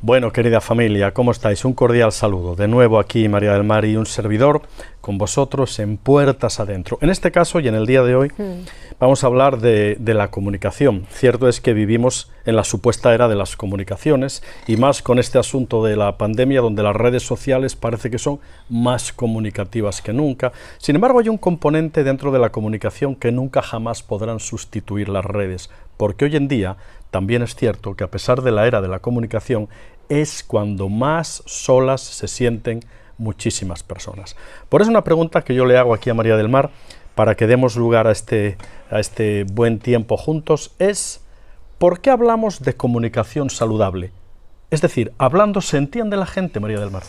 Bueno, querida familia, ¿cómo estáis? Un cordial saludo. De nuevo aquí María del Mar y un servidor con vosotros en Puertas Adentro. En este caso y en el día de hoy vamos a hablar de la comunicación. Cierto es que vivimos en la supuesta era de las comunicaciones y más con este asunto de la pandemia donde las redes sociales parece que son más comunicativas que nunca. Sin embargo, hay un componente dentro de la comunicación que nunca jamás podrán sustituir las redes, porque hoy en día también es cierto que a pesar de la era de la comunicación, es cuando más solas se sienten muchísimas personas. Por eso una pregunta que yo le hago aquí a María del Mar, para que demos lugar a este buen tiempo juntos, es ¿por qué hablamos de comunicación saludable? Es decir, hablando se entiende la gente, María del Mar.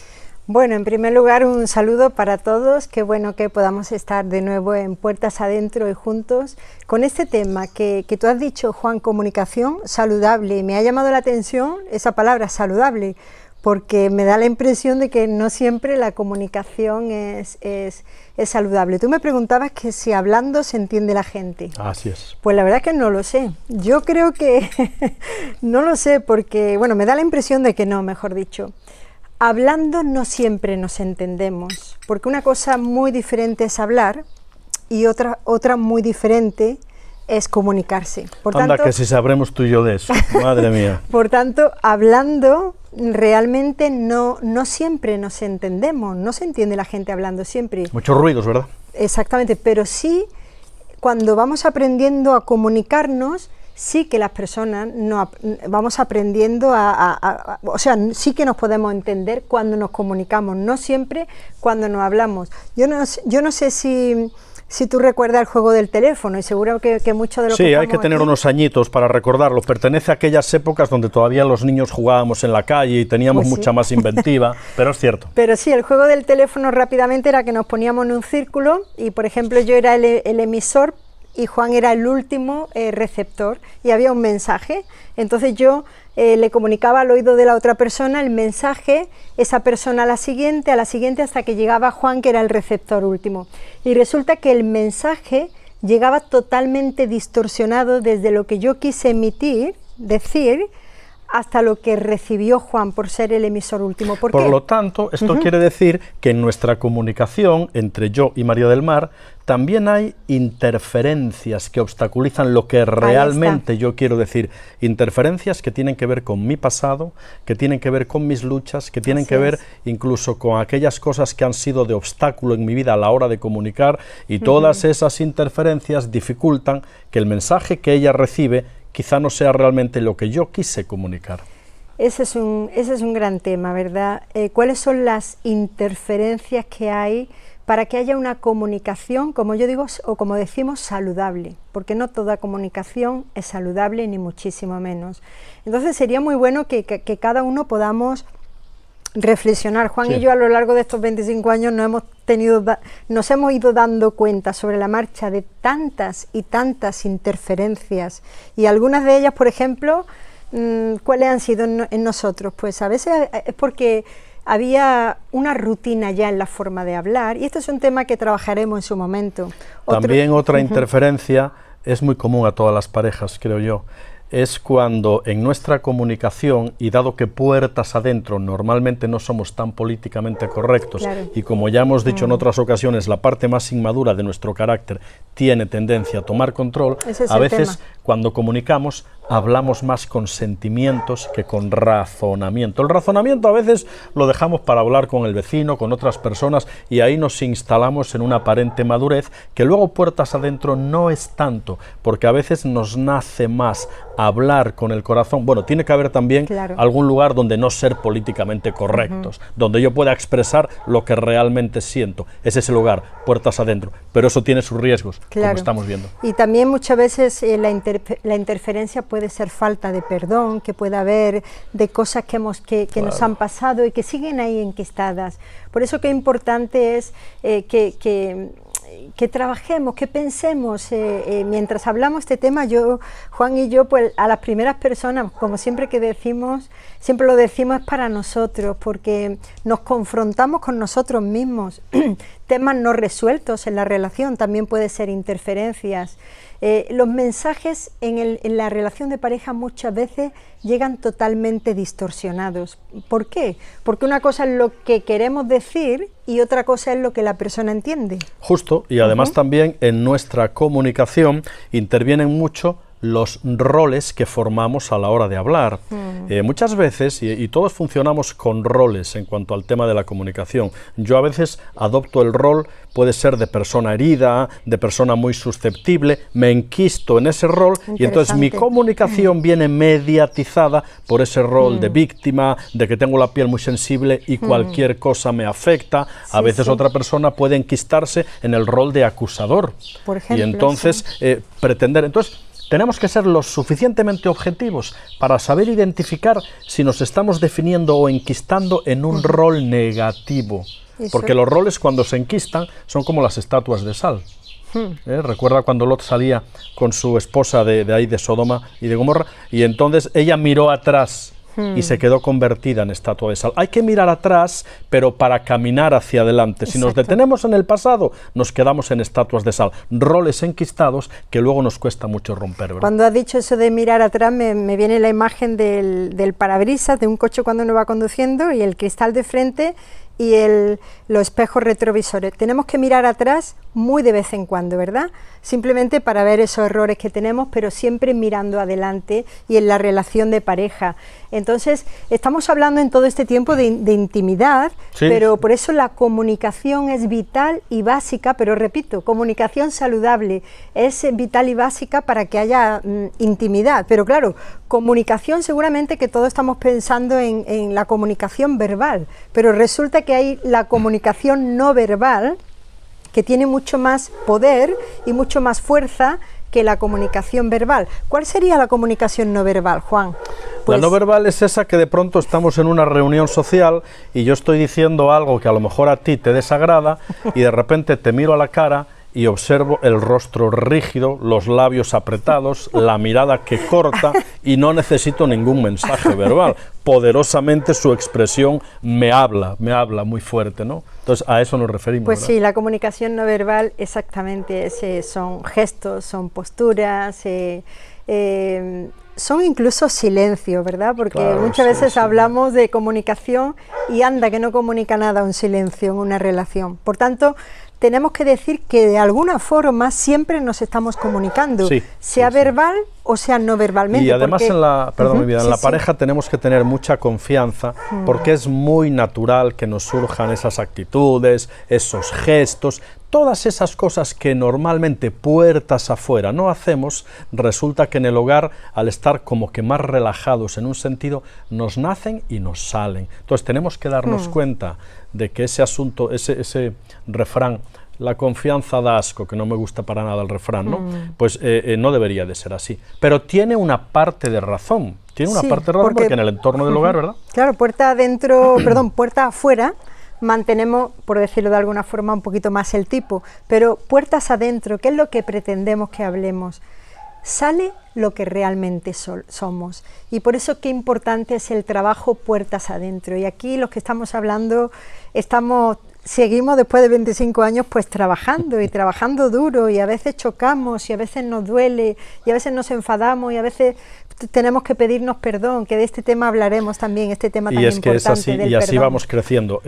Bueno, en primer lugar, un saludo para todos. Qué bueno que podamos estar de nuevo en Puertas Adentro y juntos con este tema que tú has dicho, Juan, comunicación saludable. Me ha llamado la atención esa palabra, saludable, porque me da la impresión de que no siempre la comunicación es saludable. Tú me preguntabas que si hablando se entiende la gente. Así es. Pues la verdad es que no lo sé. Yo creo que no lo sé porque, bueno, me da la impresión de que no, mejor dicho. Hablando no siempre nos entendemos, porque una cosa muy diferente es hablar y otra muy diferente es comunicarse. Por Anda, tanto, que si sabremos tú y yo de eso, madre mía. Por tanto, hablando realmente no siempre nos entendemos, no se entiende la gente hablando siempre. Muchos ruidos, ¿verdad? Exactamente, pero sí, cuando vamos aprendiendo a comunicarnos, sí que las personas vamos aprendiendo o sea, sí que nos podemos entender cuando nos comunicamos, no siempre cuando nos hablamos. Yo no sé si tú recuerdas el juego del teléfono, y seguro que muchos de los Sí, hay que tener unos añitos para recordarlo. Pertenece a aquellas épocas donde todavía los niños jugábamos en la calle y teníamos mucha más inventiva, pero es cierto. Pero sí, el juego del teléfono rápidamente era que nos poníamos en un círculo y, por ejemplo, yo era el emisor y Juan era el último receptor y había un mensaje. Entonces yo le comunicaba al oído de la otra persona el mensaje, esa persona a la siguiente, hasta que llegaba Juan, que era el receptor último. Y resulta que el mensaje llegaba totalmente distorsionado desde lo que yo quise decir, hasta lo que recibió Juan por ser el emisor último. ¿Por qué? Por lo tanto, esto quiere decir que en nuestra comunicación entre yo y María del Mar también hay interferencias que obstaculizan lo que realmente yo quiero decir. Interferencias que tienen que ver con mi pasado, que tienen que ver con mis luchas, que tienen que ver incluso con aquellas cosas que han sido de obstáculo en mi vida a la hora de comunicar, y todas esas interferencias dificultan que el mensaje que ella recibe quizá no sea realmente lo que yo quise comunicar. Ese es un gran tema, ¿verdad? ¿Cuáles son las interferencias que hay para que haya una comunicación, como yo digo, o como decimos, saludable? Porque no toda comunicación es saludable, ni muchísimo menos. Entonces sería muy bueno que cada uno podamos reflexionar. Juan y yo a lo largo de estos 25 años nos hemos ido dando cuenta sobre la marcha de tantas y tantas interferencias, y algunas de ellas, por ejemplo, ¿cuáles han sido en nosotros? Pues a veces es porque había una rutina ya en la forma de hablar, y esto es un tema que trabajaremos en su momento. También otra interferencia es muy común a todas las parejas, creo yo. Es cuando en nuestra comunicación, y dado que Puertas Adentro normalmente no somos tan políticamente correctos, y como ya hemos dicho en otras ocasiones, la parte más inmadura de nuestro carácter tiene tendencia a tomar control, a veces cuando comunicamos hablamos más con sentimientos que con razonamiento. El razonamiento a veces lo dejamos para hablar con el vecino, con otras personas, y ahí nos instalamos en una aparente madurez que luego Puertas Adentro no es tanto, porque a veces nos nace más hablar con el corazón. Bueno, tiene que haber también algún lugar donde no ser políticamente correctos, donde yo pueda expresar lo que realmente siento. Es ese lugar, Puertas Adentro, pero eso tiene sus riesgos, como estamos viendo. Y también muchas veces la interferencia puede ser falta de perdón, que puede haber de cosas que nos han pasado y que siguen ahí enquistadas. Por eso qué importante es que trabajemos, que pensemos, mientras hablamos este tema, Juan y yo, pues a las primeras personas, como siempre lo decimos es para nosotros, porque nos confrontamos con nosotros mismos. Temas no resueltos en la relación también puede ser interferencias. Los mensajes en la relación de pareja muchas veces llegan totalmente distorsionados. ¿Por qué? Porque una cosa es lo que queremos decir y otra cosa es lo que la persona entiende. Justo, y además también en nuestra comunicación intervienen mucho los roles que formamos a la hora de hablar. Muchas veces, y todos funcionamos con roles en cuanto al tema de la comunicación, yo a veces adopto el rol, puede ser de persona herida, de persona muy susceptible, me enquisto en ese rol y entonces mi comunicación viene mediatizada por ese rol de víctima, de que tengo la piel muy sensible y cualquier cosa me afecta. A veces otra persona puede enquistarse en el rol de acusador. Por ejemplo, y entonces pretender... Entonces, tenemos que ser lo suficientemente objetivos para saber identificar si nos estamos definiendo o enquistando en un rol negativo. Porque los roles cuando se enquistan son como las estatuas de sal. Recuerda cuando Lot salía con su esposa de ahí de Sodoma y de Gomorra y entonces ella miró atrás y se quedó convertida en estatua de sal. Hay que mirar atrás, pero para caminar hacia adelante. Si nos detenemos en el pasado, nos quedamos en estatuas de sal, roles enquistados que luego nos cuesta mucho romper, ¿verdad? Cuando has dicho eso de mirar atrás, me viene la imagen del parabrisas de un coche cuando uno va conduciendo y el cristal de frente y los espejos retrovisores. Tenemos que mirar atrás muy de vez en cuando, ¿verdad? Simplemente para ver esos errores que tenemos, pero siempre mirando adelante y en la relación de pareja. Entonces, estamos hablando en todo este tiempo de intimidad, pero por eso la comunicación es vital y básica, pero repito, comunicación saludable es vital y básica para que haya intimidad. Pero claro, comunicación seguramente que todos estamos pensando en la comunicación verbal, pero resulta que hay la comunicación no verbal, que tiene mucho más poder y mucho más fuerza que la comunicación verbal. ¿Cuál sería la comunicación no verbal, Juan? La no verbal es esa que de pronto estamos en una reunión social y yo estoy diciendo algo que a lo mejor a ti te desagrada y de repente te miro a la cara y observo el rostro rígido, los labios apretados, la mirada que corta y no necesito ningún mensaje verbal. Poderosamente su expresión me habla muy fuerte, ¿no? Entonces a eso nos referimos. Pues ¿verdad? sí, la comunicación no verbal exactamente son gestos, son posturas, son incluso silencio, ¿verdad? Porque claro, muchas veces hablamos de comunicación y anda que no comunica nada un silencio en una relación. Por tanto, tenemos que decir que de alguna forma siempre nos estamos comunicando, sea verbal o sea no verbalmente. Y además en la, en la pareja tenemos que tener mucha confianza porque es muy natural que nos surjan esas actitudes, esos gestos, todas esas cosas que normalmente puertas afuera no hacemos, resulta que en el hogar, al estar como que más relajados en un sentido, nos nacen y nos salen. Entonces tenemos que darnos cuenta de que ese asunto, ese refrán, la confianza da asco, que no me gusta para nada el refrán, ¿no? Pues no debería de ser así. Pero tiene una parte de razón, porque en el entorno del hogar, ¿verdad? Claro, puerta adentro, puerta afuera, mantenemos, por decirlo de alguna forma, un poquito más el tipo, pero puertas adentro, ¿qué es lo que pretendemos que hablemos? Sale lo que realmente somos, y por eso qué importante es el trabajo puertas adentro. Y aquí los que estamos hablando, seguimos después de 25 años pues trabajando y trabajando duro, y a veces chocamos y a veces nos duele y a veces nos enfadamos y a veces tenemos que pedirnos perdón, que de este tema hablaremos también, este tema tan importante. Y es que es así, y así vamos creciendo.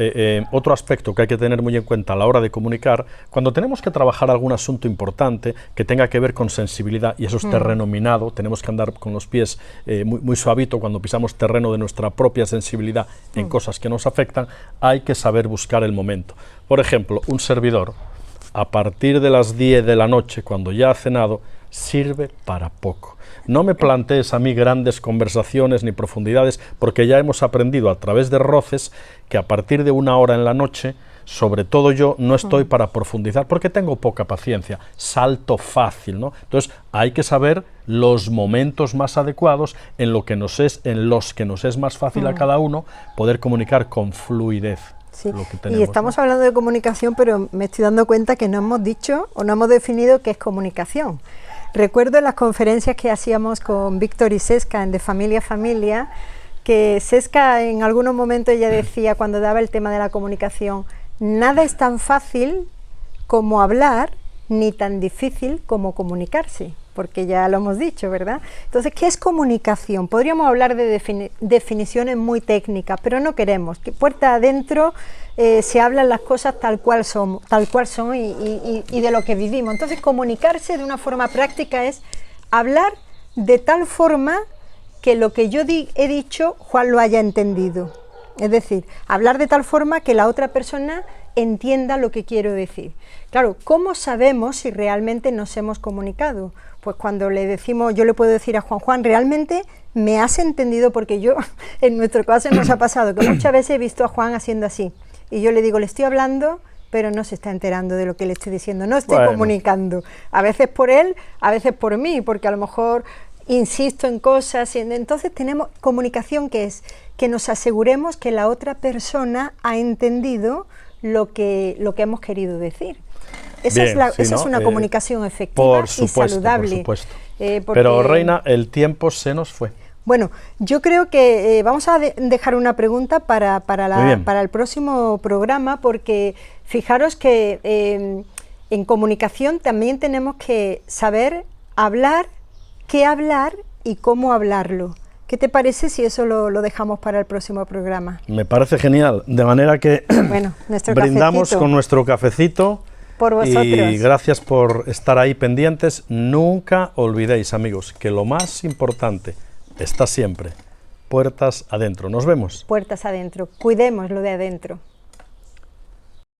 Otro aspecto que hay que tener muy en cuenta a la hora de comunicar, cuando tenemos que trabajar algún asunto importante que tenga que ver con sensibilidad, y eso es terreno minado, tenemos que andar con los pies muy suavito cuando pisamos terreno de nuestra propia sensibilidad en cosas que nos afectan, hay que saber buscar el momento. Por ejemplo, un servidor, a partir de las 10 de la noche, cuando ya ha cenado, sirve para poco. No me plantees a mí grandes conversaciones ni profundidades, porque ya hemos aprendido a través de roces que a partir de 1 hora en la noche, sobre todo yo, no estoy para profundizar, porque tengo poca paciencia, salto fácil, ¿no? Entonces hay que saber los momentos más adecuados en los que nos es más fácil a cada uno poder comunicar con fluidez. Sí. Y estamos hablando de comunicación, pero me estoy dando cuenta que no hemos dicho o no hemos definido qué es comunicación. Recuerdo en las conferencias que hacíamos con Víctor y Sesca en De Familia a Familia, que Sesca en algunos momentos ella decía, cuando daba el tema de la comunicación, nada es tan fácil como hablar, ni tan difícil como comunicarse. porque ya lo hemos dicho, ¿verdad? Entonces, ¿qué es comunicación? Podríamos hablar de definiciones muy técnicas, pero no queremos. Que puerta adentro se hablan las cosas tal cual son y de lo que vivimos. Entonces, comunicarse de una forma práctica es hablar de tal forma que lo que yo he dicho, Juan lo haya entendido. Es decir, hablar de tal forma que la otra persona entienda lo que quiero decir. Claro, ¿cómo sabemos si realmente nos hemos comunicado? Pues cuando le decimos, yo le puedo decir a Juan, Juan, ¿realmente me has entendido? Porque yo, en nuestro caso nos ha pasado que muchas veces he visto a Juan haciendo así, y yo le digo, le estoy hablando, pero no se está enterando de lo que le estoy diciendo, no estoy comunicando, a veces por él, a veces por mí, porque a lo mejor insisto en cosas, entonces tenemos comunicación que es que nos aseguremos que la otra persona ha entendido lo que hemos querido decir. Esa es una comunicación efectiva y saludable. Por supuesto. Pero, Reina, el tiempo se nos fue. Bueno, yo creo que vamos a dejar una pregunta para el próximo programa, porque fijaros que en comunicación también tenemos que saber hablar, qué hablar y cómo hablarlo. ¿Qué te parece si eso lo dejamos para el próximo programa? Me parece genial, de manera que bueno, brindamos cafecito. Con nuestro cafecito. Por vosotros. Y gracias por estar ahí pendientes. Nunca olvidéis, amigos, que lo más importante está siempre puertas adentro. Nos vemos. Puertas adentro. Cuidemos lo de adentro.